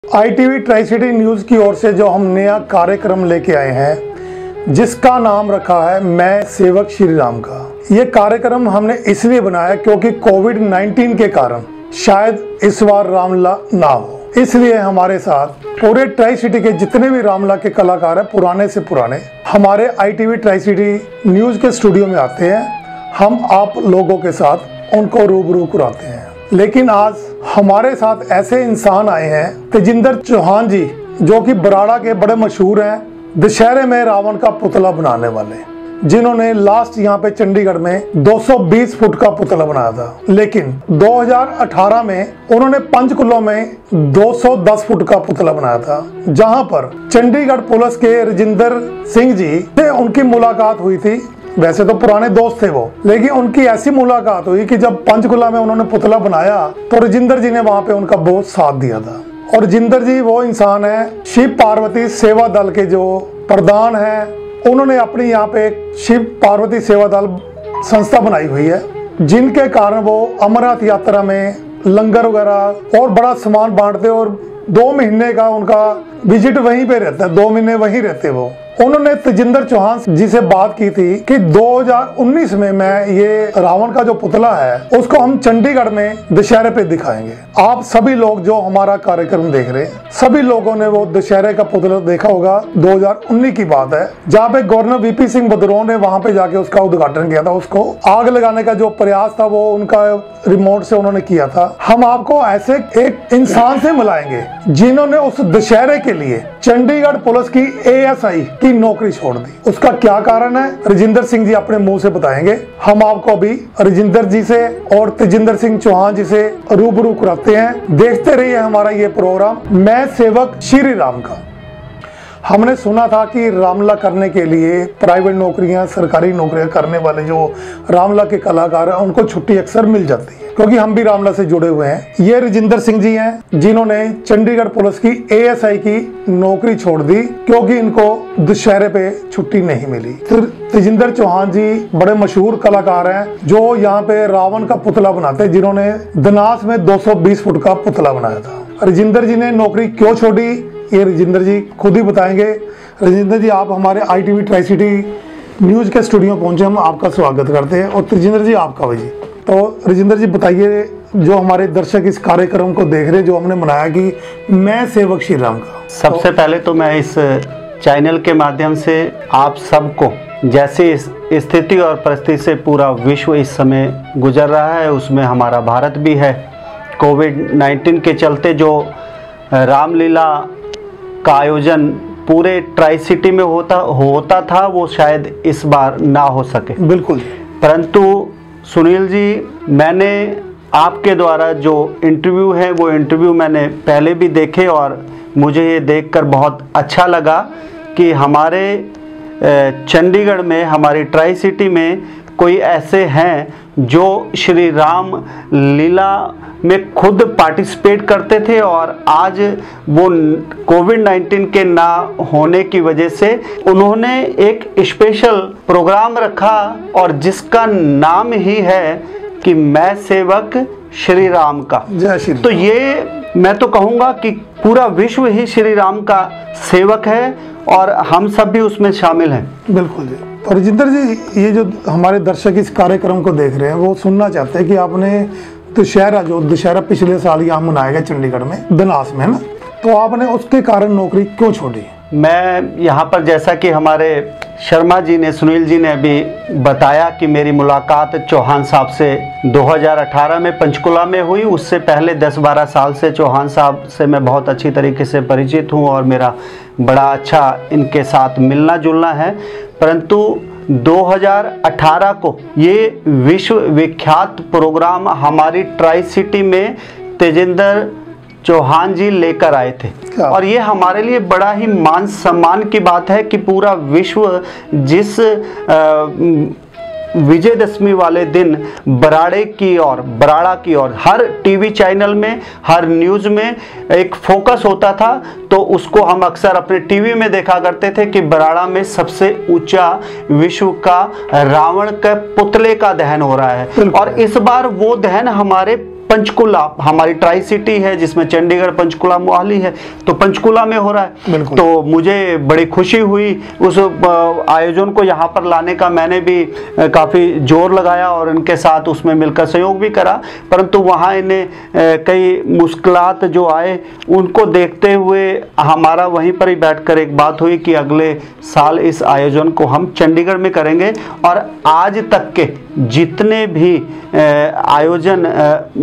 ITV tri city news की ओर से जो हम नया कार्यक्रम लेके आए हैं, जिसका नाम रखा है मैं सेवक श्री राम का। ये कार्यक्रम हमने इसलिए बनाया क्योंकि कोविड-19 के कारण शायद इस बार रामलीला ना हो, इसलिए हमारे साथ पूरे ट्राई सिटी के जितने भी रामलीला के कलाकार हैं, पुराने से पुराने, हमारे ITV ट्राई सिटी न्यूज़ के स्टूडियो में आते हैं। हम आप लोगों के साथ उनको रूबरू कराते हैं। लेकिन आज हमारे साथ ऐसे इंसान आए हैं, तेजिंदर चौहान जी, जो कि बराड़ा के बड़े मशहूर हैं, दशहरे में रावण का पुतला बनाने वाले, जिन्होंने लास्ट यहाँ पे चंडीगढ़ में 220 फुट का पुतला बनाया था। लेकिन 2018 में उन्होंने पंचकुला में 210 फुट का पुतला बनाया था, जहां पर चंडीगढ़ पुलिस के राजिंदर सिंह जी से उनकी मुलाकात हुई थी। वैसे तो पुराने दोस्त थे वो, लेकिन उनकी ऐसी मुलाकात हुई कि जब पंचकुला में उन्होंने पुतला बनाया तो राजिंदर जी ने वहां पे उनका बहुत साथ दिया था। और राजिंदर जी वो इंसान है, शिव पार्वती सेवा दल के जो प्रधान हैं। उन्होंने अपनी यहाँ पे शिव पार्वती सेवा दल संस्था बनाई हुई है, जिनके कारण वो अमरनाथ यात्रा में लंगर वगैरह और बड़ा सामान बांटते, और 2 महीने का उनका विजिट वहीं पे रहता है, 2 महीने वहीं रहते वो। उन्होंने तेजिंदर चौहान जी से बात की थी कि 2019 में मैं ये रावण का जो पुतला है उसको हम चंडीगढ़ में दशहरे पे दिखाएंगे। आप सभी लोग जो हमारा कार्यक्रम देख रहे हैं, सभी लोगों ने वो दशहरे का पुतला देखा होगा। 2019 की बात है, जहाँ पे गवर्नर VP सिंह बदनौर ने वहां पे जाके उसका उद्घाटन किया था। उसको आग लगाने का जो प्रयास था वो उनका रिमोट से उन्होंने किया था। हम आपको ऐसे एक इंसान से मिलाएंगे जिन्होंने उस दशहरे के लिए चंडीगढ़ पुलिस की ASI की नौकरी छोड़ दी। उसका क्या कारण है, राजिंदर सिंह जी अपने मुंह से बताएंगे। हम आपको अभी राजिंदर जी से और तेजिंदर सिंह चौहान जी से रूबरू कराते हैं। देखते रहिए हमारा ये प्रोग्राम मैं सेवक श्री राम का। हमने सुना था कि रामलीला करने के लिए प्राइवेट नौकरियां, सरकारी नौकरियां करने वाले जो रामलीला के कलाकार हैं, उनको छुट्टी अक्सर मिल जाती है, क्योंकि हम भी रामलीला से जुड़े हुए हैं। ये राजिंदर सिंह जी हैं, जिन्होंने चंडीगढ़ पुलिस की ASI की नौकरी छोड़ दी क्योंकि इनको दशहरे पे छुट्टी नहीं मिली। फिर तेजिंदर चौहान जी बड़े मशहूर कलाकार हैं, जो यहाँ पे रावण का पुतला बनाते हैं, जिन्होंने दनास में 220 फुट का पुतला बनाया था। राजिंदर जी ने नौकरी क्यों छोड़ी, ये राजिंदर जी खुद ही बताएंगे। राजिंदर जी, आप हमारे ITV ट्राई सिटी न्यूज़ के स्टूडियो पहुंचे, हम आपका स्वागत करते हैं। और तेजिंदर जी आपका भाई जी, तो राजिंदर जी बताइए, जो हमारे दर्शक इस कार्यक्रम को देख रहे हैं, जो हमने बनाया कि मैं सेवक श्री राम का, सबसे पहले तो मैं इस चैनल के माध्यम से आप सबको, जैसे इस स्थिति और परिस्थिति से पूरा विश्व इस समय गुजर रहा है, उसमें हमारा भारत भी है, कोविड-19 के चलते जो रामलीला का आयोजन पूरे ट्राई सिटी में होता था, वो शायद इस बार ना हो सके। बिल्कुल। परंतु सुनील जी, मैंने आपके द्वारा जो इंटरव्यू है वो इंटरव्यू मैंने पहले भी देखे, और मुझे ये देखकर बहुत अच्छा लगा कि हमारे चंडीगढ़ में, हमारी ट्राई सिटी में कोई ऐसे हैं जो श्री राम लीला में खुद पार्टिसिपेट करते थे, और आज वो कोविड-19 के ना होने की वजह से उन्होंने एक स्पेशल प्रोग्राम रखा, और जिसका नाम ही है कि मैं सेवक श्री राम का। जय श्री राम। तो ये मैं तो कहूँगा कि पूरा विश्व ही श्री राम का सेवक है, और हम सब भी उसमें शामिल हैं। बिल्कुल जी। और राजिंदर जी, ये जो हमारे दर्शक इस कार्यक्रम को देख रहे हैं, वो सुनना चाहते हैं कि आपने दशहरा पिछले साल यहाँ मनाया गया चंडीगढ़ में, दनास में, है ना, तो आपने उसके कारण नौकरी क्यों छोड़ी? मैं यहाँ पर, जैसा कि हमारे शर्मा जी ने, सुनील जी ने अभी बताया कि मेरी मुलाकात चौहान साहब से 2018 में पंचकुला में हुई। उससे पहले 10-12 साल से चौहान साहब से मैं बहुत अच्छी तरीके से परिचित हूँ, और मेरा बड़ा अच्छा इनके साथ मिलना जुलना है। परंतु 2018 को ये विश्व विख्यात प्रोग्राम हमारी ट्राई सिटी में तेजिंदर चौहान जी लेकर आए थे, और ये हमारे लिए बड़ा ही मान सम्मान की बात है कि पूरा विश्व जिस विजयदशमी वाले दिन बराड़ा की ओर हर टीवी चैनल में, हर न्यूज़ में एक फोकस होता था, तो उसको हम अक्सर अपने टीवी में देखा करते थे कि बराड़ा में सबसे ऊंचा विश्व का रावण के पुतले का दहन हो रहा है। और इस बार वो दहन हमारे पंचकुला हमारी ट्राई सिटी है जिसमें चंडीगढ़, पंचकुला, मोहाली है, तो पंचकुला में हो रहा है। तो मुझे बड़ी खुशी हुई उस आयोजन को यहाँ पर लाने का। मैंने भी काफ़ी जोर लगाया और इनके साथ उसमें मिलकर सहयोग भी करा, परंतु वहाँ इन्हें कई मुश्किलात जो आए उनको देखते हुए हमारा वहीं पर ही बैठकर एक बात हुई कि अगले साल इस आयोजन को हम चंडीगढ़ में करेंगे। और आज तक के जितने भी आयोजन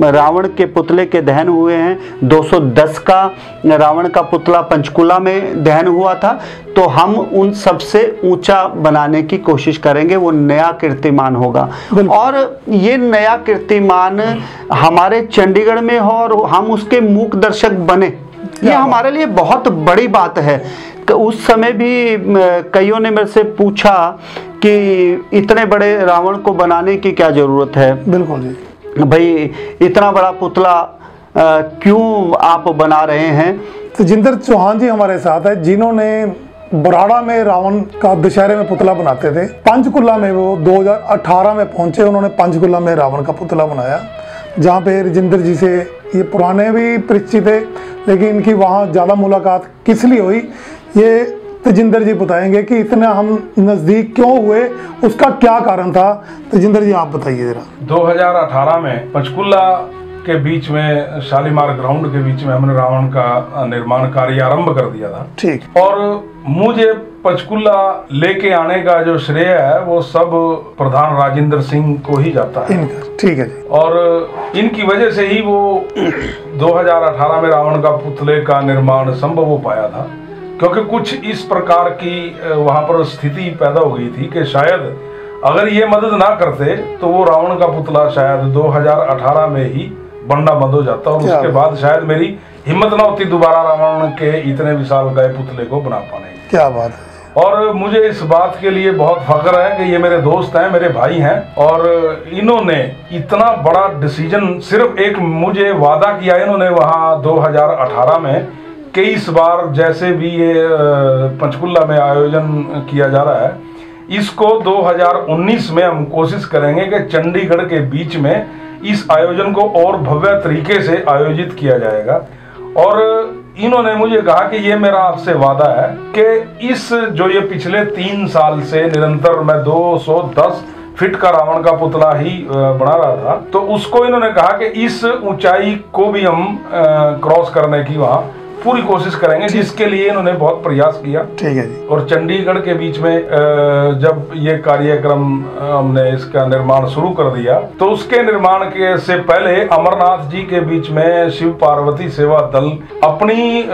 रावण के पुतले के दहन हुए हैं, 210 का रावण का पुतला पंचकुला में दहन हुआ था, तो हम उन सबसे ऊंचा बनाने की कोशिश करेंगे। वो नया कीर्तिमान होगा और ये नया कीर्तिमान हमारे चंडीगढ़ में हो और हम उसके मूक दर्शक बने, ये हमारे लिए बहुत बड़ी बात है। उस समय भी कईयों ने मेरे से पूछा कि इतने बड़े रावण को बनाने की क्या जरूरत है। बिल्कुल जी, भाई इतना बड़ा पुतला क्यों आप बना रहे हैं। तेजिंदर चौहान जी हमारे साथ है, जिन्होंने बराड़ा में रावण का दशहरे में पुतला बनाते थे। पंचकुला में वो 2018 में पहुंचे, उन्होंने पंचकुला में रावण का पुतला बनाया, जहाँ पे राजेंद्र जी से ये पुराने भी परिचित थे, लेकिन इनकी वहाँ ज़्यादा मुलाकात किस लिए हुई ये तेजिंदर जी बताएंगे कि इतना हम नज़दीक क्यों हुए, उसका क्या कारण था। तेजिंदर जी आप बताइए जरा। 2018 में पंचकुला के बीच में शालीमार ग्राउंड के बीच में हमने रावण का निर्माण कार्य आरंभ कर दिया था। ठीक। और मुझे पंचकुला लेके आने का जो श्रेय है वो सब प्रधान राजेंद्र सिंह को ही जाता है। ठीक है जी। और इनकी वजह से ही वो 2018 में रावण का पुतले का निर्माण संभव हो पाया था, क्योंकि कुछ इस प्रकार की वहां पर स्थिति पैदा हो गई थी कि शायद अगर ये मदद ना करते तो वो रावण का पुतला शायद 2018 में ही बनना बंद हो जाता और उसके बाद शायद मेरी हिम्मत ना होती दोबारा रावण के इतने विशालकाय पुतले को बना पाने की। क्या बात है। और मुझे इस बात के लिए बहुत फख्र है कि ये मेरे दोस्त हैं, मेरे भाई हैं, और इन्होंने इतना बड़ा डिसीजन, सिर्फ एक मुझे वादा किया इन्होंने वहाँ 2018 में कि इस बार जैसे भी ये पंचकुला में आयोजन किया जा रहा है, इसको 2019 में हम कोशिश करेंगे कि चंडीगढ़ के बीच में इस आयोजन को और भव्य तरीके से आयोजित किया जाएगा। और इन्होंने मुझे कहा कि ये मेरा आपसे वादा है कि इस जो ये पिछले 3 साल से निरंतर मैं 210 फीट का रावण का पुतला ही बना रहा था, तो उसको इन्होंने कहा कि इस ऊंचाई को भी हम क्रॉस करने की वहाँ पूरी कोशिश करेंगे, जिसके लिए इन्होंने बहुत प्रयास किया। ठीक है जी। और चंडीगढ़ के बीच में जब ये कार्यक्रम हमने इसका निर्माण शुरू कर दिया, तो उसके निर्माण के से पहले अमरनाथ जी के बीच में शिव पार्वती सेवा दल अपनी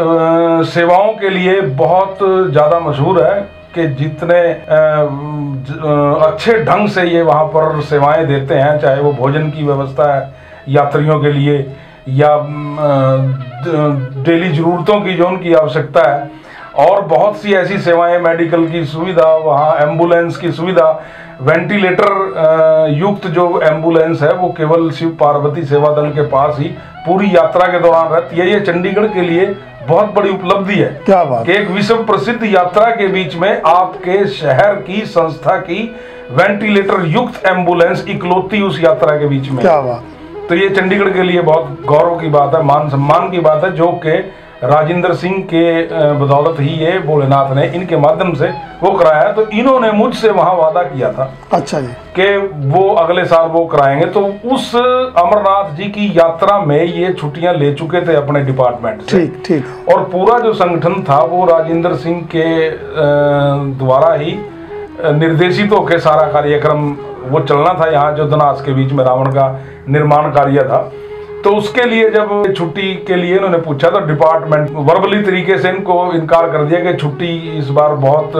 सेवाओं के लिए बहुत ज्यादा मशहूर है कि जितने अच्छे ढंग से ये वहाँ पर सेवाएं देते हैं, चाहे वो भोजन की व्यवस्था है यात्रियों के लिए या डेली जरूरतों की जो उनकी आवश्यकता है, और बहुत सी ऐसी सेवाएं, मेडिकल की सुविधा, वहाँ एम्बुलेंस की सुविधा, वेंटिलेटर युक्त जो एम्बुलेंस है वो केवल शिव पार्वती सेवा दल के पास ही पूरी यात्रा के दौरान रहती है। ये चंडीगढ़ के लिए बहुत बड़ी उपलब्धि है। क्या बात। कि एक विश्व प्रसिद्ध यात्रा के बीच में आपके शहर की संस्था की वेंटिलेटर युक्त एम्बुलेंस इकलौती उस यात्रा के बीच में। क्या बात। तो ये चंडीगढ़ के लिए बहुत गौरव की बात है, मान सम्मान की बात है, जो कि राजेंद्र सिंह के बदौलत ही ये भोलेनाथ ने इनके माध्यम से वो कराया है। तो इन्होंने मुझसे वहाँ वादा किया था अच्छा जी कि वो अगले साल वो कराएंगे। तो उस अमरनाथ जी की यात्रा में ये छुट्टियां ले चुके थे अपने डिपार्टमेंट से। ठीक ठीक। और पूरा जो संगठन था वो राजेंद्र सिंह के द्वारा ही निर्देशित होकर सारा कार्यक्रम वो चलना था। यहाँ जो धनास के बीच में रावण का निर्माण कार्य था, तो उसके लिए जब छुट्टी के लिए इन्होंने पूछा तो डिपार्टमेंट वर्बली तरीके से इनको इनकार कर दिया कि छुट्टी इस बार बहुत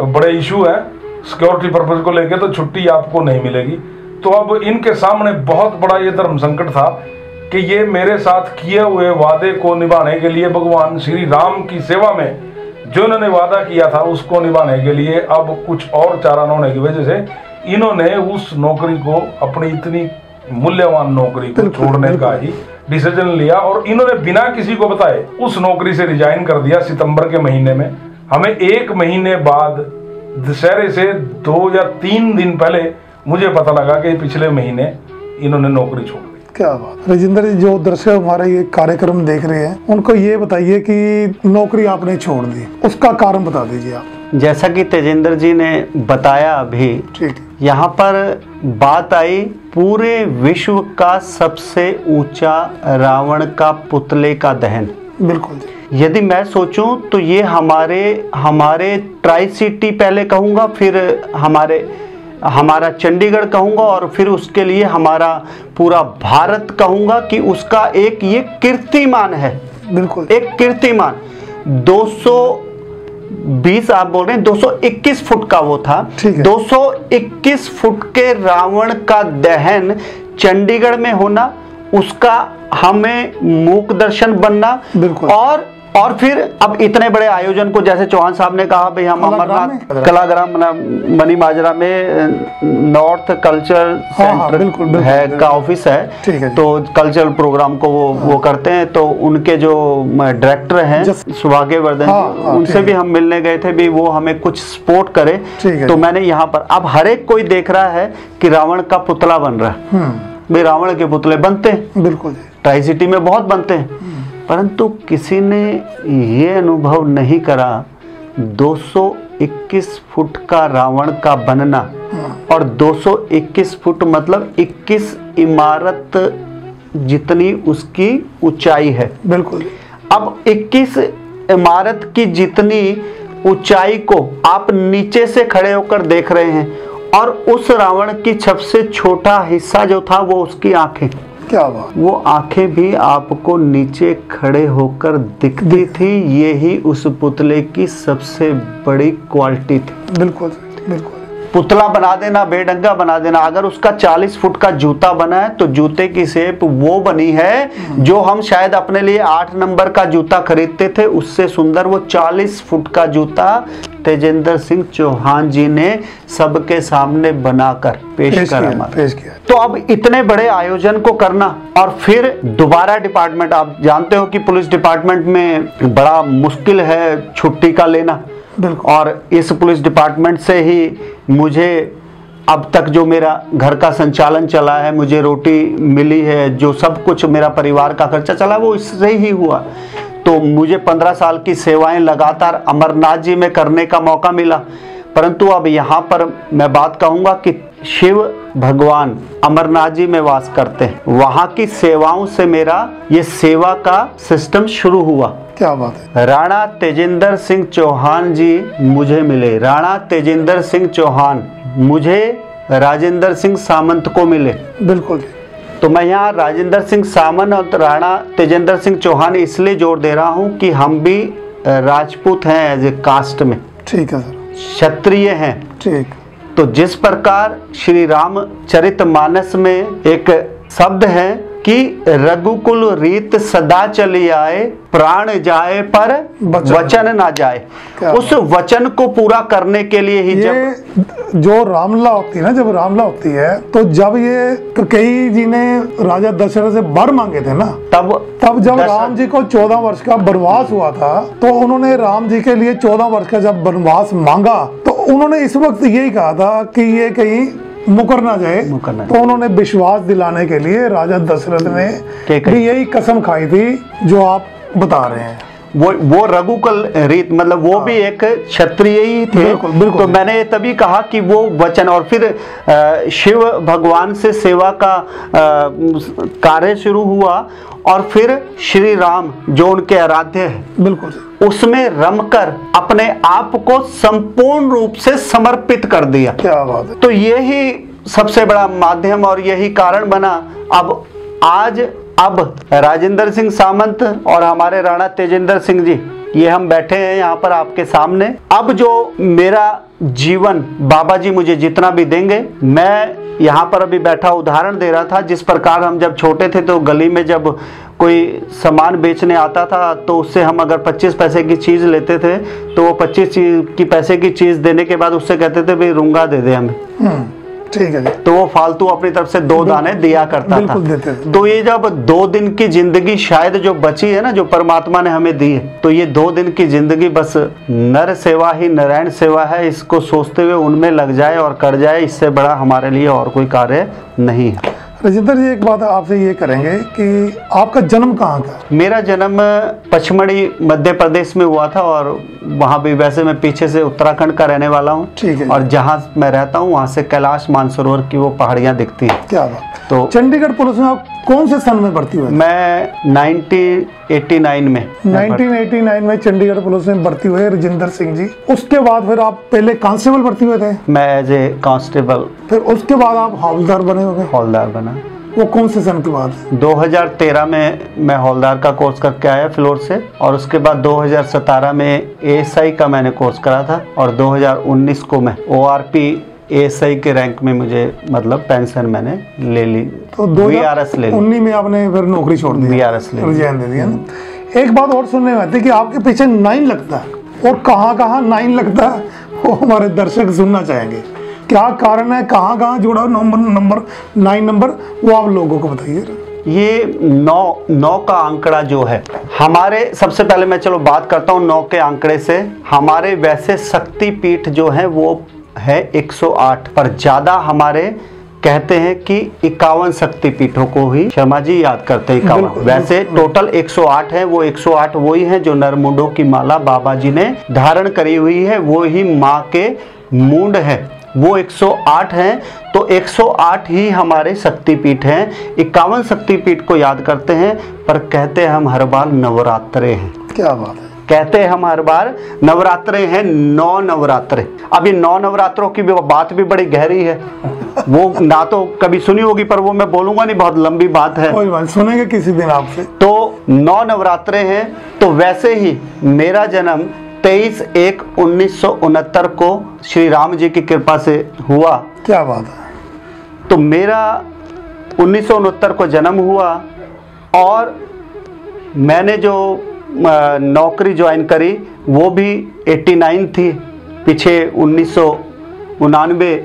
बड़े इशू है सिक्योरिटी पर्पज को लेकर, तो छुट्टी आपको नहीं मिलेगी। तो अब इनके सामने बहुत बड़ा ये धर्म संकट था कि ये मेरे साथ किए हुए वादे को निभाने के लिए, भगवान श्री राम की सेवा में जो इन्होंने वादा किया था उसको निभाने के लिए अब कुछ और चारा न होने की वजह से इन्होंने उस नौकरी को, अपनी इतनी मूल्यवान नौकरी को छोड़ने का ही डिसीजन लिया। और इन्होंने बिना किसी को बताए उस नौकरी से रिजाइन कर दिया सितंबर के महीने में। हमें 1 महीने बाद दशहरे से 2 या 3 दिन पहले मुझे पता लगा कि पिछले महीने इन्होंने नौकरी छोड़ दी। क्या बात। राजेंद्र जी, जो दर्शक हमारा ये कार्यक्रम देख रहे हैं उनको ये बताइए कि नौकरी आपने छोड़ दी, उसका कारण बता दीजिए आप। जैसा कि तेजेंद्र जी ने बताया अभी, ठीक, यहाँ पर बात आई पूरे विश्व का सबसे ऊंचा रावण का पुतले का दहन। बिल्कुल जी। यदि मैं सोचूं तो ये हमारे ट्राई सिटी पहले कहूँगा, फिर हमारा चंडीगढ़ कहूँगा, और फिर उसके लिए हमारा पूरा भारत कहूँगा कि उसका एक ये कीर्तिमान है। बिल्कुल, एक कीर्तिमान। 220 आप बोल रहे हैं, 221 फुट का वो था। 221 फुट के रावण का दहन चंडीगढ़ में होना, उसका हमें मूक दर्शन बनना। बिल्कुल। और फिर अब इतने बड़े आयोजन को, जैसे चौहान साहब ने कहा भाई हम अमरनाथ कलाग्राम मनी माजरा में नॉर्थ कल्चर सेंटर बिल्कुल, है का ऑफिस है, तो कल्चरल प्रोग्राम को वो करते हैं। तो उनके जो डायरेक्टर हैं सौभाग्यवर्धन, उनसे भी हम मिलने गए थे भी, वो हमें कुछ सपोर्ट करे। तो मैंने यहाँ पर, अब हर एक कोई देख रहा है कि रावण का पुतला बन रहा है। भाई रावण के पुतले बनते हैं, बिल्कुल, ट्राई सिटी में बहुत बनते हैं, परंतु किसी ने ये अनुभव नहीं करा 221 फुट का रावण का बनना। और 221 फुट मतलब 21 इमारत जितनी उसकी ऊंचाई है। बिल्कुल। अब 21 इमारत की जितनी ऊंचाई को आप नीचे से खड़े होकर देख रहे हैं, और उस रावण की सबसे छोटा हिस्सा जो था वो उसकी आंखें। क्या बात। वो आंखें भी आपको नीचे खड़े होकर दिखती थी। यही उस पुतले की सबसे बड़ी क्वालिटी थी। बिल्कुल बिल्कुल। पुतला बना देना, बेढंगा बना देना। अगर उसका 40 फुट का जूता बना है तो जूते की शेप वो बनी है जो हम शायद अपने लिए 8 नंबर का जूता खरीदते थे, उससे सुंदर वो 40 फुट का जूता तेजेंद्र सिंह चौहान जी ने सबके सामने बनाकर पेश किया। तो अब इतने बड़े आयोजन को करना, और फिर दोबारा डिपार्टमेंट, आप जानते हो कि पुलिस डिपार्टमेंट में बड़ा मुश्किल है छुट्टी का लेना, और इस पुलिस डिपार्टमेंट से ही मुझे अब तक जो मेरा घर का संचालन चला है, मुझे रोटी मिली है, जो सब कुछ मेरा परिवार का खर्चा चला वो इससे ही हुआ। तो मुझे 15 साल की सेवाएं लगातार अमरनाथ जी में करने का मौका मिला। परंतु अब यहाँ पर मैं बात कहूँगा कि शिव भगवान अमरनाथ जी में वास करते हैं, वहाँ की सेवाओं से मेरा ये सेवा का सिस्टम शुरू हुआ। क्या बात है। राणा तेजेंद्र सिंह चौहान जी मुझे मिले, राणा तेजेंद्र सिंह चौहान मुझे राजेंद्र सिंह सामंत को मिले। बिल्कुल। तो मैं यहाँ राजेंद्र सिंह सामंत और राणा तेजेंद्र सिंह चौहान इसलिए जोड़ दे रहा हूँ कि हम भी राजपूत हैं एज ए कास्ट में। ठीक है सर। क्षत्रिय हैं। ठीक। तो जिस प्रकार श्री रामचरितमानस में एक शब्द है कि रघुकुल रीत सदा चली आए, प्राण जाए पर वचन ना जाए, उस वचन को पूरा करने के लिए ही जब जो रामलीला होती है ना, जब रामलीला होती है तो जब ये कई जी ने राजा दशरथ से वर मांगे थे ना, तब जब राम जी को 14 वर्ष का वनवास हुआ था, तो उन्होंने राम जी के लिए 14 वर्ष का जब वनवास मांगा, तो उन्होंने इस वक्त यही कहा था कि ये कहीं मुकर ना जाए। तो उन्होंने विश्वास दिलाने के लिए राजा दशरथ ने भी यही कसम खाई थी जो आप बता रहे हैं। वो रघुकुल रीत मतलब वो भी एक क्षत्रिय ही थे। बिल्कुल, बिल्कुल। तो मैंने तभी कहा कि वो वचन, और फिर शिव भगवान से सेवा का कार्य शुरू हुआ, और फिर श्री राम जो उनके आराध्य है, बिल्कुल, उसमें रमकर अपने आप को संपूर्ण रूप से समर्पित कर दिया। क्या बात है। तो यही सबसे बड़ा माध्यम और यही कारण बना। अब राजेंद्र सिंह सामंत और हमारे राणा तेजेंद्र सिंह जी, ये हम बैठे हैं यहाँ पर आपके सामने। अब जो मेरा जीवन बाबा जी मुझे जितना भी देंगे, मैं यहाँ पर अभी बैठा उदाहरण दे रहा था, जिस प्रकार हम जब छोटे थे तो गली में जब कोई सामान बेचने आता था तो उससे हम अगर 25 पैसे की चीज़ लेते थे तो वो 25 पैसे की चीज़ देने के बाद उससे कहते थे भाई रूंगा दे दे हमें। ठीक है। तो वो फालतू अपनी तरफ से 2 दाने दिया करता था। तो ये जब 2 दिन की जिंदगी शायद जो बची है ना, जो परमात्मा ने हमें दी है, तो ये 2 दिन की जिंदगी बस नर सेवा ही नारायण सेवा है, इसको सोचते हुए उनमें लग जाए और कर जाए, इससे बड़ा हमारे लिए और कोई कार्य नहीं है। राजेंद्र जी, एक बात आपसे ये करेंगे कि आपका जन्म कहाँ का? मेरा जन्म पचमढ़ी मध्य प्रदेश में हुआ था, और वहाँ भी वैसे मैं पीछे से उत्तराखंड का रहने वाला हूँ। ठीक है। और जहाँ मैं रहता हूँ वहाँ से कैलाश मानसरोवर की वो पहाड़ियाँ दिखती हैं। क्या बात। तो चंडीगढ़ पुलिस में आप कौन से सन में भर्ती हुए? मैं 1989 में 1989 में चंडीगढ़ पुलिस में भर्ती हुए राजेंद्र सिंह जी। उसके बाद फिर आप पहले कांस्टेबल भर्ती हुए थे? मैं एज ए कांस्टेबल। फिर उसके बाद आप हवलदार बने हो गए? हवलदार बना। वो कौन से सन के बाद? 2013 में मैं हवलदार का कोर्स करके आया फ्लोर से, और उसके बाद 2017 में एएसआई का मैंने कोर्स करा था, और 2019 को मैं ORP एएसआई के रैंक में मुझे मतलब पेंशन मैंने ले ली। तो VRS ले ली। 2019 में आपने फिर नौकरी छोड़ दी? VRS ले ली। रिजाइन दे दिया ना। एक बात और सुनने में आती है कि आपके पीछे 9 लगता है, और कहाँ कहाँ 9 लगता है वो हमारे दर्शक सुनना चाहेंगे। क्या कारण है, कहाँ कहाँ जुड़ा नंबर 9 नंबर, वो आप लोगों को बताइए। ये 9 का आंकड़ा जो है हमारे, सबसे पहले मैं चलो बात करता हूँ 9 के आंकड़े से। हमारे वैसे शक्तिपीठ जो है वो है 108, पर ज्यादा हमारे कहते हैं कि 51 शक्तिपीठों को ही शर्मा जी याद करते हैं। 51 वैसे टोटल 108 है। वो 108 वही है जो नरमुंडों की माला बाबा जी ने धारण करी हुई है, वो ही माँ के मुंड है, वो 108 हैं। तो 108 ही हमारे शक्तिपीठ हैं। 51 शक्तिपीठ को याद करते हैं, पर कहते हैं हम हर बार नवरात्रे हैं। क्या बात है। कहते हैं हम हर बार नवरात्रे हैं, 9 नवरात्रे। अब ये 9 नवरात्रों की बात भी बड़ी गहरी है, वो ना तो कभी सुनी होगी, पर वो मैं बोलूंगा नहीं, बहुत लंबी बात है। कोई बात, सुनेंगे किसी दिन आपसे। तो 9 नवरात्रे हैं। तो वैसे ही मेरा जन्म 23/1/1969 को श्री राम जी की कृपा से हुआ। क्या बात है। तो मेरा 1969 को जन्म हुआ, और मैंने जो नौकरी ज्वाइन करी वो भी 89 थी। पीछे 1989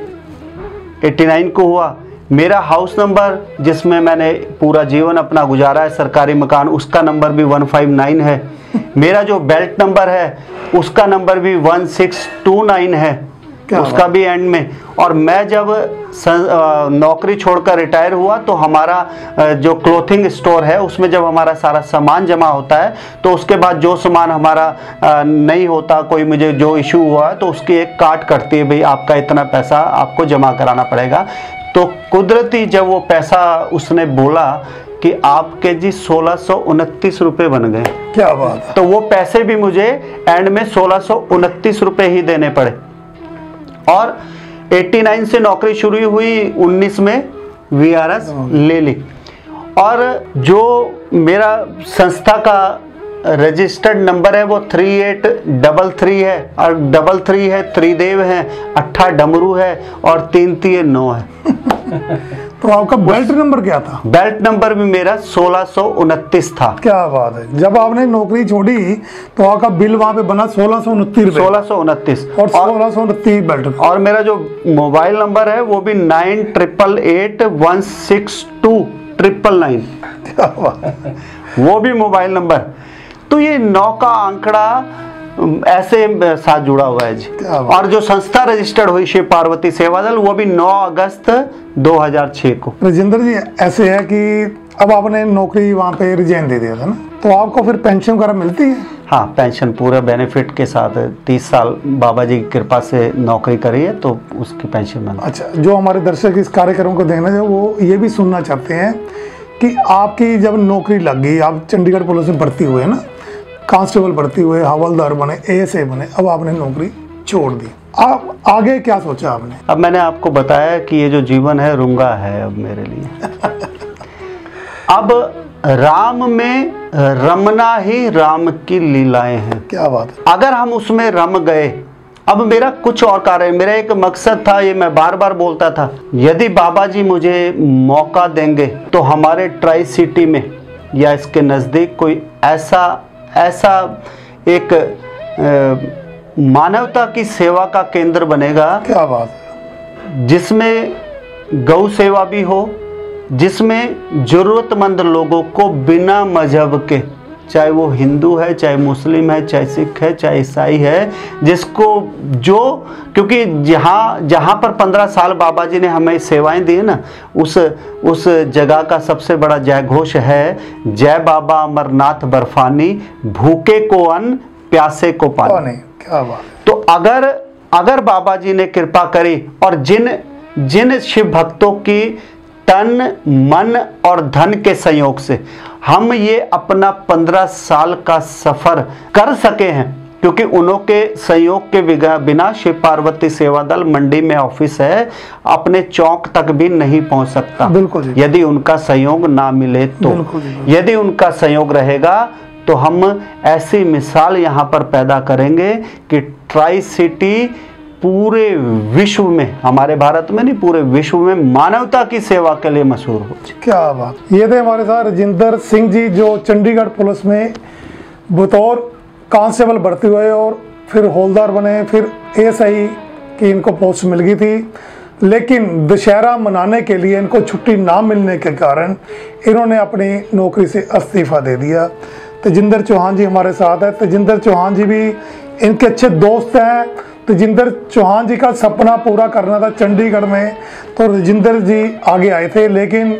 89 को हुआ। मेरा हाउस नंबर जिसमें मैंने पूरा जीवन अपना गुजारा है, सरकारी मकान, उसका नंबर भी 159 है। मेरा जो बेल्ट नंबर है उसका नंबर भी 1629 है, उसका भी एंड में। और मैं जब नौकरी छोड़कर रिटायर हुआ तो हमारा जो क्लोथिंग स्टोर है उसमें जब हमारा सारा सामान जमा होता है, तो उसके बाद जो सामान हमारा नहीं होता, कोई मुझे जो इशू हुआ तो उसकी एक काट कटती है, भाई आपका इतना पैसा आपको जमा कराना पड़ेगा। तो कुदरती जब वो पैसा उसने बोला कि आपके जी 1629 रुपये बन गए। क्या बात है। तो वो पैसे भी मुझे एंड में 1629 रुपये ही देने पड़े। और 89 से नौकरी शुरू हुई, 19 में VRS ले ली। और जो मेरा संस्था का रजिस्टर्ड नंबर है वो 3833 है, और 33 है, त्रिदेव है, 8 डमरू है, और 3 9 है। तो आपका बेल्ट नंबर क्या था? बेल्ट नंबर भी मेरा 1629 था। क्या बात है। जब आपने नौकरी छोड़ी तो आपका बिल वहां पे बना 1629 रुपए। 1629 और 1629 बेल्ट। और मेरा जो मोबाइल नंबर है वो भी 9888162999। क्या बात है। वो भी मोबाइल नंबर। तो ये 9 का आंकड़ा ऐसे साथ जुड़ा हुआ है जी। और जो संस्था रजिस्टर्ड हुई शिव पार्वती सेवा दल, वो भी 9 अगस्त 2006 को। राजेंद्र जी, ऐसे है कि अब आपने नौकरी वहाँ पे रिजाइन दे दिया था ना, तो आपको फिर पेंशन वगैरह मिलती है? हाँ, पेंशन पूरा बेनिफिट के साथ 30 साल बाबा जी की कृपा से नौकरी करी है, तो उसकी पेंशन मिलती है। अच्छा, जो हमारे दर्शक इस कार्यक्रम को देखना चाहिए वो ये भी सुनना चाहते हैं कि आपकी जब नौकरी लग गई, आप चंडीगढ़ पुलिस में भर्ती हुए ना, कांस्टेबल भर्ती हुए, हवलदार बने, एएसआई बने, अब आपने नौकरी छोड़ दी, आप आगे क्या सोचा आपने? अब मैंने आपको बताया कि ये जो जीवन है रुंगा है अब मेरे लिए। अब राम में रमना ही राम की लीलाएं हैं। क्या बात है। अगर हम उसमें रम गए, अब मेरा कुछ और कार्य, मेरा एक मकसद था, ये मैं बार बार बोलता था, यदि बाबा जी मुझे मौका देंगे तो हमारे ट्राई सिटी में या इसके नज़दीक कोई ऐसा एक मानवता की सेवा का केंद्र बनेगा। क्या बात है। जिसमें गौ सेवा भी हो, जिसमें जरूरतमंद लोगों को बिना मजहब के चाहे वो हिंदू है, चाहे मुस्लिम है, चाहे सिख है, चाहे ईसाई है, जिसको जो, क्योंकि जहाँ पर 15 साल बाबा जी ने हमें सेवाएं दी है ना, उस जगह का सबसे बड़ा जय घोष है, जय बाबा अमरनाथ बर्फानी, भूखे को अन्न, प्यासे को पानी। क्या बात। तो अगर बाबा जी ने कृपा करी और जिन शिव भक्तों की तन मन और धन के संयोग से हम ये अपना 15 साल का सफर कर सके हैं, क्योंकि उनके सहयोग के बिना शिव पार्वती सेवा दल मंडी में ऑफिस है, अपने चौक तक भी नहीं पहुंच सकता। बिल्कुल जी। यदि उनका सहयोग ना मिले तो। बिल्कुल जी। यदि उनका सहयोग रहेगा तो हम ऐसी मिसाल यहाँ पर पैदा करेंगे कि ट्राई सिटी पूरे विश्व में, हमारे भारत में नहीं, पूरे विश्व में मानवता की सेवा के लिए मशहूर हो। क्या बात। ये थे हमारे साथ राजिंदर सिंह जी, जो चंडीगढ़ पुलिस में बतौर कांस्टेबल भर्ती हुए और फिर हौलदार बने, फिर एएसआई की इनको पोस्ट मिल गई थी, लेकिन दशहरा मनाने के लिए इनको छुट्टी ना मिलने के कारण इन्होंने अपनी नौकरी से इस्तीफा दे दिया। तेजिंदर चौहान जी हमारे साथ है। तेजिंदर चौहान जी भी इनके अच्छे दोस्त हैं। तेजिंदर चौहान जी का सपना पूरा करना था चंडीगढ़ में, तो राजिंदर जी आगे आए थे, लेकिन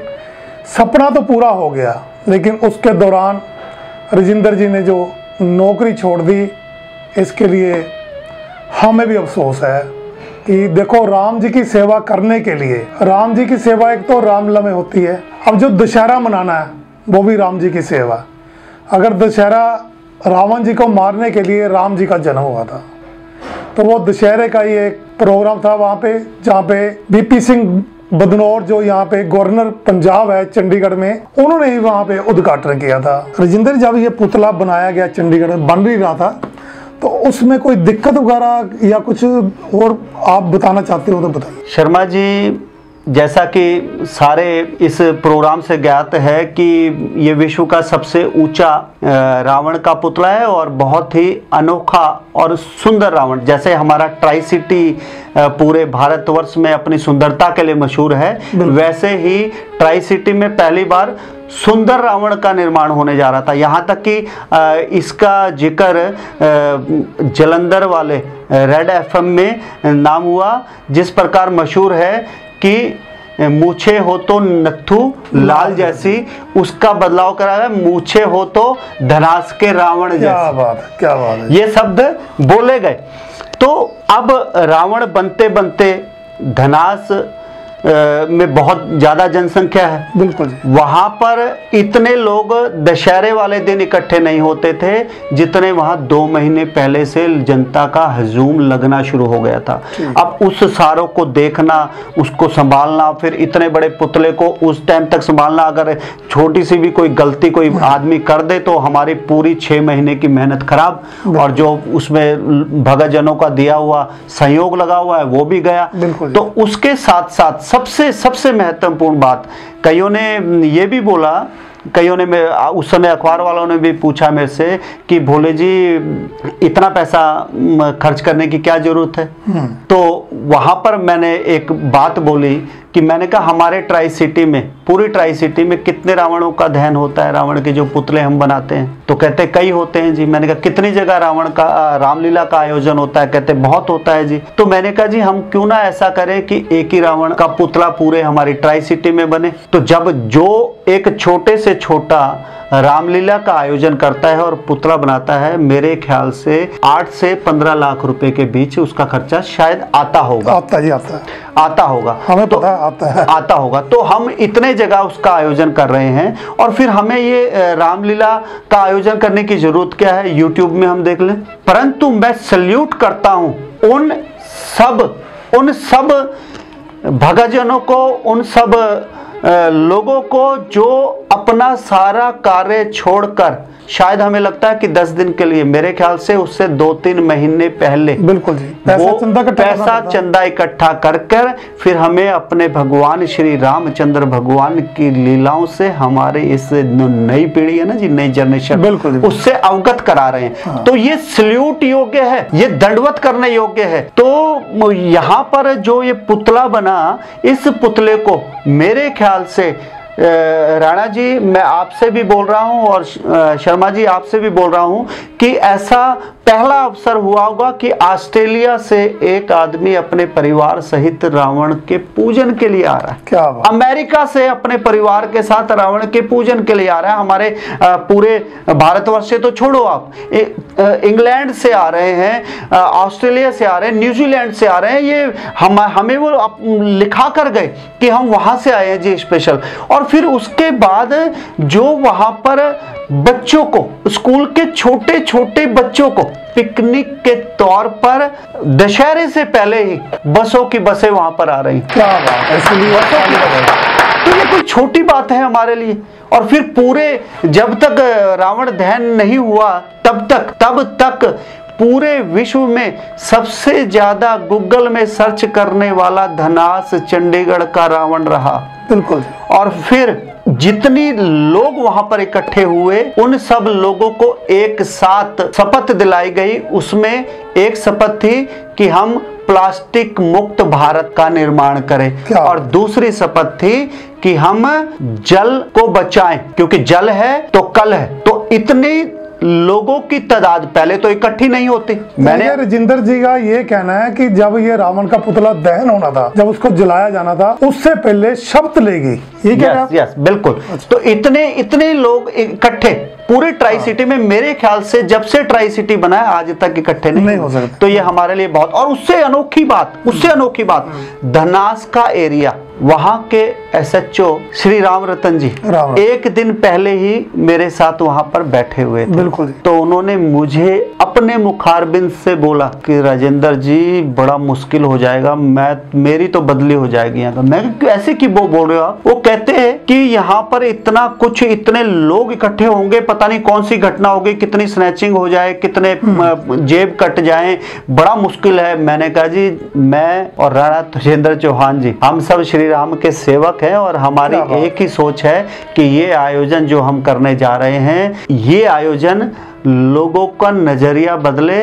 सपना तो पूरा हो गया, लेकिन उसके दौरान राजिंदर जी ने जो नौकरी छोड़ दी, इसके लिए हमें भी अफसोस है कि देखो, राम जी की सेवा करने के लिए, राम जी की सेवा एक तो रामलला में होती है, अब जो दशहरा मनाना है वो भी राम जी की सेवा। अगर दशहरा रावण जी को मारने के लिए राम जी का जन्म हुआ था, तो वो दशहरे का ही एक प्रोग्राम था वहाँ पे, जहाँ पे बीपी सिंह बदनौर, जो यहाँ पे गवर्नर पंजाब है चंडीगढ़ में, उन्होंने ही वहाँ पे उद्घाटन किया था। राजिंदर, जब ये पुतला बनाया गया चंडीगढ़ में, बन ही रहा था, तो उसमें कोई दिक्कत वगैरह या कुछ और आप बताना चाहते हो तो बताइए। शर्मा जी, जैसा कि सारे इस प्रोग्राम से ज्ञात है कि ये विश्व का सबसे ऊंचा रावण का पुतला है और बहुत ही अनोखा और सुंदर रावण। जैसे हमारा ट्राई सिटी पूरे भारतवर्ष में अपनी सुंदरता के लिए मशहूर है, वैसे ही ट्राई सिटी में पहली बार सुंदर रावण का निर्माण होने जा रहा था। यहाँ तक कि इसका जिक्र जलंधर वाले रेड एफएम में नाम हुआ, जिस प्रकार मशहूर है कि मूछे हो तो नत्थू लाल जैसी, उसका बदलाव करा है, मूछे हो तो धनास के रावण जैसी। क्या बात है, क्या बात है। ये शब्द बोले गए। तो अब रावण बनते बनते धनास में बहुत ज्यादा जनसंख्या है। बिल्कुल। वहां पर इतने लोग दशहरे वाले दिन इकट्ठे नहीं होते थे जितने वहां 2 महीने पहले से जनता का हजूम लगना शुरू हो गया था। अब उस सारों को देखना, उसको संभालना, फिर इतने बड़े पुतले को उस टाइम तक संभालना, अगर छोटी सी भी कोई गलती कोई आदमी कर दे तो हमारी पूरी 6 महीने की मेहनत खराब, और जो उसमें भगतजनों का दिया हुआ सहयोग लगा हुआ है वो भी गया। तो उसके साथ साथ सबसे महत्वपूर्ण बात, कईयों ने ये भी बोला, कईयों ने, उस समय अखबार वालों ने भी पूछा मेरे से कि भोले जी इतना पैसा खर्च करने की क्या जरूरत है। तो वहां पर मैंने एक बात बोली कि मैंने कहा हमारे ट्राई सिटी में, पूरी ट्राई सिटी में कितने रावणों का दहन होता है, रावण के जो पुतले हम बनाते हैं? तो कहते कई होते हैं जी। मैंने कहा कितनी जगह रावण का रामलीला का आयोजन होता है? कहते बहुत होता है जी। तो मैंने कहा जी हम क्यों ना ऐसा करें कि एक ही रावण का पुतला पूरे हमारी ट्राई सिटी में बने। तो जब जो एक छोटे से छोटा रामलीला का आयोजन करता है और पुतला बनाता है, मेरे ख्याल से 8 से 15 लाख रुपए के बीच उसका खर्चा शायद आता होगा। आता होगा, हमें तो आता होगा। तो हम इतने जगह उसका आयोजन कर रहे हैं, और फिर हमें ये रामलीला का आयोजन करने की जरूरत क्या है? यूट्यूब में हम देख लें। परंतु मैं सल्यूट करता हूं उन सब भगतजनों को, उन सब लोगों को जो अपना सारा कार्य छोड़कर, शायद हमें लगता है कि 10 दिन के लिए, मेरे ख्याल से उससे 2-3 महीने पहले, बिल्कुल जी, पैसा चंदा इकट्ठा कर फिर हमें अपने भगवान श्री रामचंद्र भगवान की लीलाओं से हमारे इस नई पीढ़ी है ना जी, नई जनरेशन, बिल्कुल उससे अवगत करा रहे हैं। तो ये सल्यूट योग्य है, ये दंडवत करने योग्य है। तो यहाँ पर जो ये पुतला बना, इस पुतले को मेरे ख्याल से राणा जी मैं आपसे भी बोल रहा हूं और शर्मा जी आपसे भी बोल रहा हूं कि ऐसा पहला अवसर हुआ होगा कि ऑस्ट्रेलिया से एक आदमी अपने परिवार सहित रावण के पूजन के लिए आ रहा है। क्या बात। अमेरिका से अपने परिवार के साथ रावण के पूजन के लिए आ रहा है। हमारे पूरे भारतवर्ष से तो छोड़ो, आप इंग्लैंड से आ रहे हैं, ऑस्ट्रेलिया से आ रहे हैं, न्यूजीलैंड से आ रहे हैं। ये हमें वो लिखा कर गए कि हम वहां से आए हैं जी स्पेशल। और फिर उसके बाद जो वहां पर बच्चों को, स्कूल के छोटे छोटे बच्चों को पिकनिक के तौर पर दशहरे से पहले ही बसों की बसें वहां पर आ रही। क्या बात है। इसलिए तो ये कोई छोटी बात है हमारे लिए। और फिर पूरे जब तक रावण दहन नहीं हुआ तब तक पूरे विश्व में सबसे ज्यादा गूगल में सर्च करने वाला धनास चंडीगढ़ का रावण रहा। बिल्कुल। और फिर जितनी लोग वहां पर इकट्ठे हुए उन सब लोगों को एक साथ शपथ दिलाई गई। उसमें एक शपथ थी कि हम प्लास्टिक मुक्त भारत का निर्माण करें और दूसरी शपथ थी कि हम जल को बचाएं, क्योंकि जल है तो कल है। तो इतनी लोगों की तादाद पहले तो इकट्ठी नहीं होती। मैंने राजेंद्र जी का ये कहना है कि जब ये रावण का पुतला दहन होना था, जब उसको जलाया जाना था, उससे पहले शपथ लेगी। ये क्या? यस बिल्कुल। तो इतने लोग इकट्ठे पूरे ट्राई सिटी में, मेरे ख्याल से जब से ट्राई सिटी बना है आज तक इकट्ठे नहीं हो सकते। तो ये हमारे लिए बहुत, और उससे अनोखी बात धनास का एरिया, वहां के एसएचओ श्री राम रतन जी एक दिन पहले ही मेरे साथ वहां पर बैठे हुए थे। बिल्कुल। तो उन्होंने मुझे अपने मुखारबिंद से बोला कि राजेंद्र जी बड़ा मुश्किल हो जाएगा, मेरी तो बदली हो जाएगी यहाँ का। मैं ऐसे कि वो बोल रहे हो आप? वो कहते हैं कि यहाँ पर इतने लोग इकट्ठे होंगे, पता नहीं कौन सी घटना होगी, कितनी स्नैचिंग हो जाए, कितने जेब कट जाए, बड़ा मुश्किल है। मैंने कहा जी मैं और राणा तजेंद्र चौहान जी हम सब श्री राम के सेवक हैं और हमारी एक ही सोच है कि ये आयोजन जो हम करने जा रहे हैं, ये आयोजन लोगों का नजरिया बदले।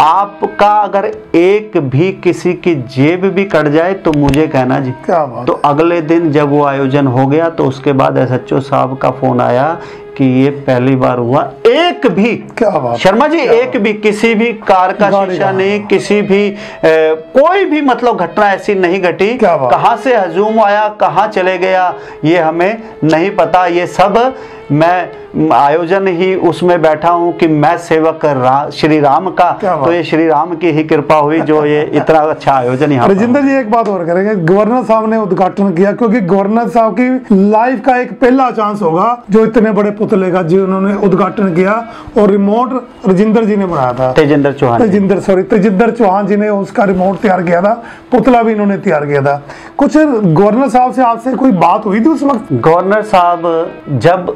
आपका अगर एक भी किसी की जेब भी कट जाए तो मुझे कहना जी। क्या बात। तो अगले दिन जब वो आयोजन हो गया तो उसके बाद एसएचओ साहब का फोन आया कि ये पहली बार हुआ। एक भी, क्या बात शर्मा जी, एक भी किसी भी कार का शीशा नहीं, किसी भी कोई भी मतलब घटना ऐसी नहीं घटी। कहां से हजूम आया, कहां चले गया, ये हमें नहीं पता। ये सब मैं आयोजन ही उसमें बैठा हूं कि मैं सेवक श्री राम का, तो ये श्री राम की ही कृपा हुई जो ये इतना अच्छा आयोजन यहाँ। राजेंद्र जी एक बात और करेंगे, गवर्नर साहब ने उद्घाटन किया, क्योंकि गवर्नर साहब की लाइफ का एक पहला चांस होगा जो इतने बड़े पुतले का जी उन्होंने उद्घाटन किया, और रिमोट राजेंद्र जी ने बनाया था। तेजिंदर चौहान जी ने उसका रिमोट तैयार किया था, पुतला भी इन्होंने तैयार किया था। कुछ गवर्नर साहब से आपसे कोई बात हुई थी उस वक्त? गवर्नर साहब जब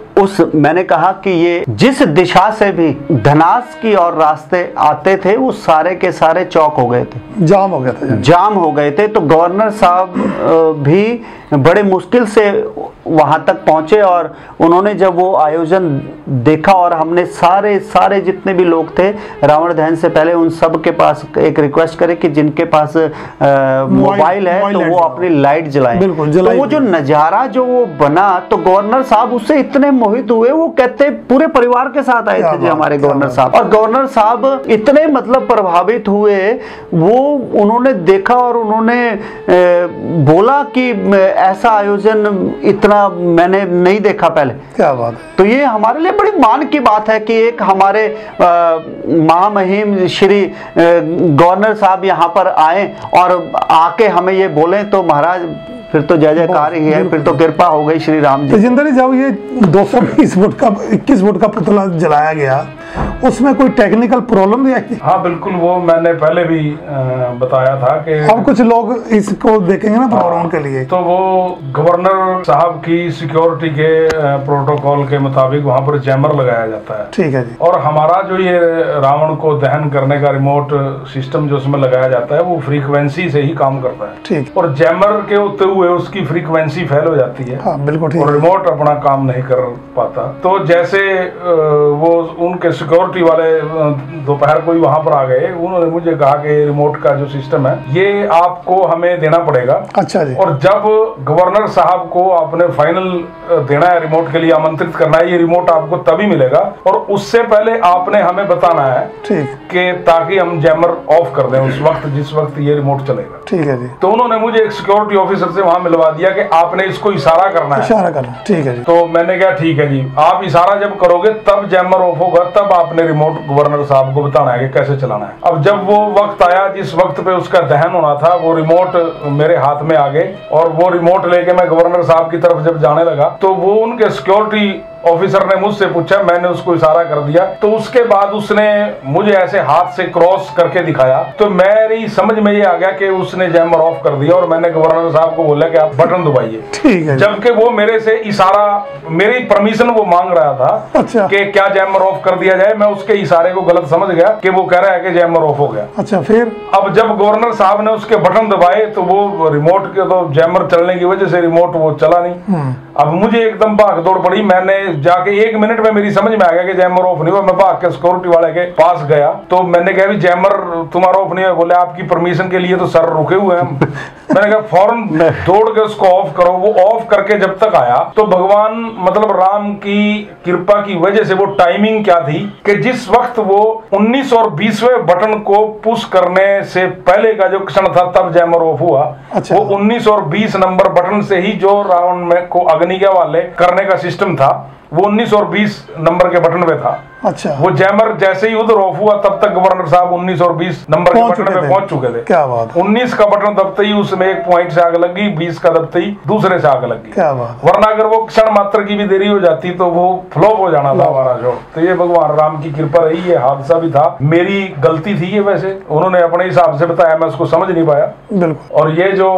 मैंने कहा कि ये जिस दिशा से भी धनास की और रास्ते आते थे वो सारे के सारे चौक हो गए थे, जाम हो गए थे। तो गवर्नर साहब भी बड़े मुश्किल से वहां तक पहुंचे और उन्होंने जब वो आयोजन देखा, और हमने सारे जितने भी लोग थे रावण दहन से पहले उन सब के पास एक रिक्वेस्ट करे कि जिनके पास मोबाइल है तो वो अपनी लाइट जलाएं। तो वो जो नजारा जो वो बना, तो गवर्नर साहब उससे इतने मोहित हुए, वो कहते पूरे परिवार के साथ आए थे जी हमारे गवर्नर साहब। और गवर्नर साहब इतने मतलब प्रभावित हुए, वो उन्होंने देखा और उन्होंने बोला कि ऐसा आयोजन इतना मैंने नहीं देखा पहले। क्या बात। तो ये हमारे लिए बड़ी मान की बात है कि एक हमारे महामहिम श्री गवर्नर साहब यहाँ पर आए और आके हमें ये बोले, तो महाराज फिर तो जय जयकार ही है, फिर तो कृपा हो गई श्री राम जी। राजेंद्र जी जब ये 220 फुट का 21 फुट का पुतला जलाया गया, उसमें कोई टेक्निकल प्रॉब्लम नहीं आई? हाँ बिल्कुल, वो मैंने पहले भी बताया था कि अब कुछ लोग इसको देखेंगे ना प्रोग्राम के लिए, तो वो गवर्नर साहब की सिक्योरिटी के प्रोटोकॉल के मुताबिक वहाँ पर जैमर लगाया जाता है। ठीक है जी। और हमारा जो ये रावण को दहन करने का रिमोट सिस्टम जो उसमें लगाया जाता है वो फ्रीक्वेंसी से ही काम करता है। ठीक। और जैमर के हुए उसकी फ्रीक्वेंसी फेल हो जाती है। हाँ, बिल्कुल ठीक और है। रिमोट अपना काम नहीं कर पाता। तो जैसे वो उनके सिक्योरिटी वाले दोपहर को ही वहां पर आ गए, उन्होंने मुझे कहा कि रिमोट का जो सिस्टम है ये आपको हमें देना पड़ेगा। अच्छा जी। और जब गवर्नर साहब को आपने फाइनल देना है, रिमोट के लिए आमंत्रित करना है, ये रिमोट आपको तभी मिलेगा और उससे पहले आपने हमें बताना है ठीक कि ताकि हम जैमर ऑफ कर दें उस वक्त जिस वक्त ये रिमोट चलेगा। ठीक है जी। तो उन्होंने मुझे एक सिक्योरिटी ऑफिसर से वहां मिलवा दिया कि आपने इसको इशारा करना है। इशारा करना, ठीक है जी। तो मैंने कहा ठीक है जी, आप इशारा जब करोगे तब जैमर ऑफ होगा, तब आपने रिमोट गवर्नर साहब को बताना है कि कैसे चलाना है। अब जब वो वक्त आया जिस वक्त पे उसका दहन होना था, वो रिमोट मेरे हाथ में आ गए और वो रिमोट लेके मैं गवर्नर साहब की तरफ जब जाने लगा तो वो उनके सिक्योरिटी ऑफिसर ने मुझसे पूछा, मैंने उसको इशारा कर दिया। तो उसके बाद उसने मुझे ऐसे हाथ से क्रॉस करके दिखाया, तो मेरी समझ में ये आ गया कि उसने जैमर ऑफ कर दिया और मैंने गवर्नर साहब को बोला कि आप बटन दबाइए। ठीक है। जबकि वो मेरे से इशारा, मेरी परमिशन वो मांग रहा था। अच्छा। कि क्या जैमर ऑफ कर दिया जाए। मैं उसके इशारे को गलत समझ गया कि वो कह रहा है कि जैमर ऑफ हो गया। अच्छा, फिर अब जब गवर्नर साहब ने उसके बटन दबाए तो वो रिमोट के तो जैमर चलने की वजह से रिमोट वो चला नहीं। अब मुझे एकदम भाग दौड़ पड़ी। मैंने जाके 1 मिनट में मेरी समझ में आ गया कि जैमर ऑफ नहीं हुआ। मैं भाग के सिक्योरिटी वाले के पास गया तो मैंने कहा भी जैमर तुम्हारा ऑफ नहीं हुआ। बोले आपकी परमिशन के लिए तो सर रुके हुए हैं हम। मैंने कहा फौरन दौड़ के उसको ऑफ करो। वो ऑफ करके जब तक आया तो भगवान मतलब राम की कृपा की वजह से वो टाइमिंग क्या थी कि जिस वक्त वो 19 और 20वें बटन को पुश करने से पहले का जो क्षण था तब जैमर ऑफ हुआ। अच्छा। वो 19 और 20 नंबर बटन से ही जो रावण में को अग्नि के हवाले करने का सिस्टम था वो 19 और 20 नंबर के बटन पे था। अच्छा। वो जैमर जैसे ही उधर ऑफ हुआ तब तक गवर्नर साहब 19 और 20 नंबर के बटन पे पहुंच चुके थे। क्या बात। 19 का बटन दबते ही उसमें एक पॉइंट से आग लगी, 20 का दबते ही दूसरे से आग लगी। क्या बात। वरना अगर वो क्षण मात्र की भी देरी हो जाती तो वो फ्लॉप हो जाना था हमारा शो। तो ये भगवान राम की कृपा रही। ये हादसा भी था, मेरी गलती थी ये। वैसे उन्होंने अपने हिसाब से बताया, मैं उसको समझ नहीं पाया। बिल्कुल। और ये जो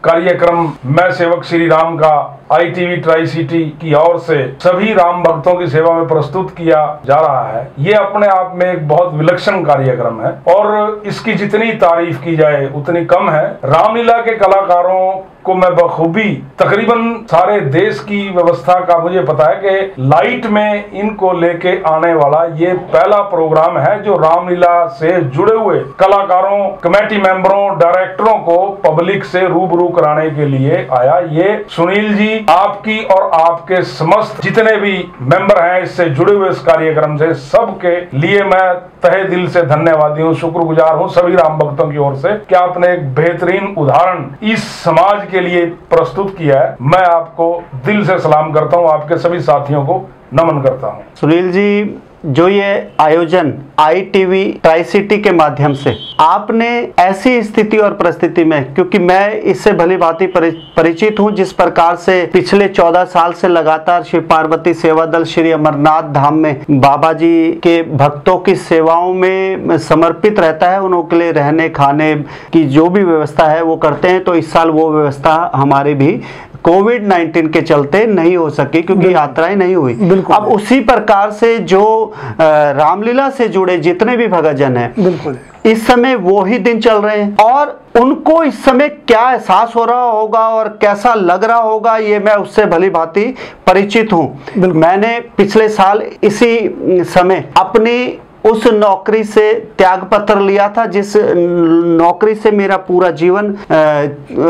कार्यक्रम मैं सेवक श्री राम का ITV ट्राई सिटी की ओर से सभी राम भक्तों की सेवा में प्रस्तुत किया जा रहा है, ये अपने आप में एक बहुत विलक्षण कार्यक्रम है और इसकी जितनी तारीफ की जाए उतनी कम है। रामलीला के कलाकारों को मैं बखूबी तकरीबन सारे देश की व्यवस्था का मुझे पता है कि लाइट में इनको लेके आने वाला ये पहला प्रोग्राम है जो रामलीला से जुड़े हुए कलाकारों, कमेटी मेंबरों, डायरेक्टरों को पब्लिक से रूबरू कराने के लिए आया। ये सुनील जी आपकी और आपके समस्त जितने भी मेंबर हैं इससे जुड़े हुए इस कार्यक्रम से, सबके लिए मैं तहे दिल से धन्यवादी हूँ, शुक्रगुजार हूँ सभी राम भक्तों की ओर से कि आपने एक बेहतरीन उदाहरण इस समाज के लिए प्रस्तुत किया है। मैं आपको दिल से सलाम करता हूँ, आपके सभी साथियों को नमन करता हूँ। सुनील जी, जो ये आयोजन ITV ट्राई सिटी के माध्यम से आपने ऐसी स्थिति और परिस्थिति में, क्योंकि मैं इससे भली भांति परिचित हूं, जिस प्रकार से पिछले 14 साल से लगातार शिव पार्वती सेवा दल श्री अमरनाथ धाम में बाबा जी के भक्तों की सेवाओं में समर्पित रहता है, उनके लिए रहने खाने की जो भी व्यवस्था है वो करते हैं। तो इस साल वो व्यवस्था हमारी भी कोविड-19 के चलते नहीं हो सकी क्योंकि यात्राएं नहीं हुई। अब उसी प्रकार से जो रामलीला से जुड़े जितने भी भक्तजन हैं, बिल्कुल इस समय वो ही दिन चल रहे हैं और उनको इस समय क्या एहसास हो रहा होगा और कैसा लग रहा होगा, ये मैं उससे भली भांति परिचित हूँ। मैंने पिछले साल इसी समय अपनी उस नौकरी से त्याग पत्र लिया था जिस नौकरी से मेरा पूरा जीवन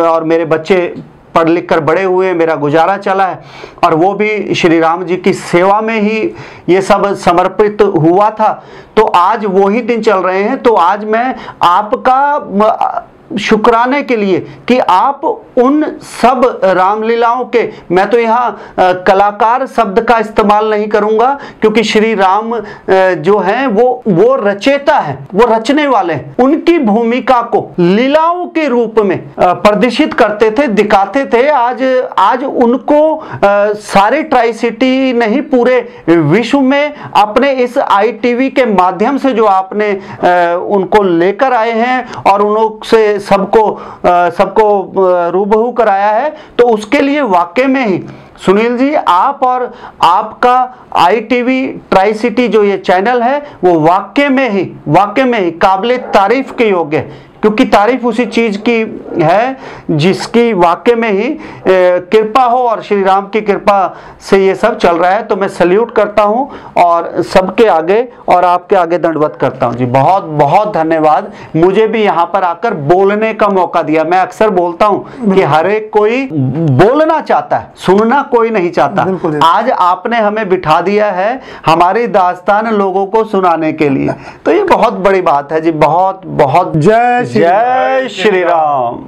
और मेरे बच्चे पढ़ लिख कर बड़े हुए, मेरा गुजारा चला है और वो भी श्री राम जी की सेवा में ही ये सब समर्पित हुआ था। तो आज वो ही दिन चल रहे हैं। तो आज मैं आपका शुक्राने के लिए कि आप उन सब रामलीलाओं के, मैं तो यहाँ कलाकार शब्द का इस्तेमाल नहीं करूँगा क्योंकि श्री राम जो हैं वो रचेता है, वो रचने वाले हैं, उनकी भूमिका को लीलाओं के रूप में प्रदर्शित करते थे, दिखाते थे। आज उनको सारे ट्राई सिटी नहीं पूरे विश्व में अपने इस ITV के माध्यम से जो आपने उनको लेकर आए हैं और उनसे सबको रूबरू कराया है, तो उसके लिए वाकई में ही सुनील जी आप और आपका ITV ट्राई सिटी जो ये चैनल है वो वाकई में ही काबिले तारीफ के योग्य है क्योंकि तारीफ उसी चीज की है जिसकी वाकई में ही कृपा हो, और श्री राम की कृपा से ये सब चल रहा है। तो मैं सल्यूट करता हूं और सबके आगे और आपके आगे दंडवत करता हूं जी। बहुत बहुत धन्यवाद, मुझे भी यहां पर आकर बोलने का मौका दिया। मैं अक्सर बोलता हूं कि हर एक कोई बोलना चाहता है, सुनना कोई नहीं चाहता। आज आपने हमें बिठा दिया है हमारी दास्तान लोगों को सुनाने के लिए, तो ये बहुत बड़ी बात है जी। बहुत बहुत जय जय श्री राम।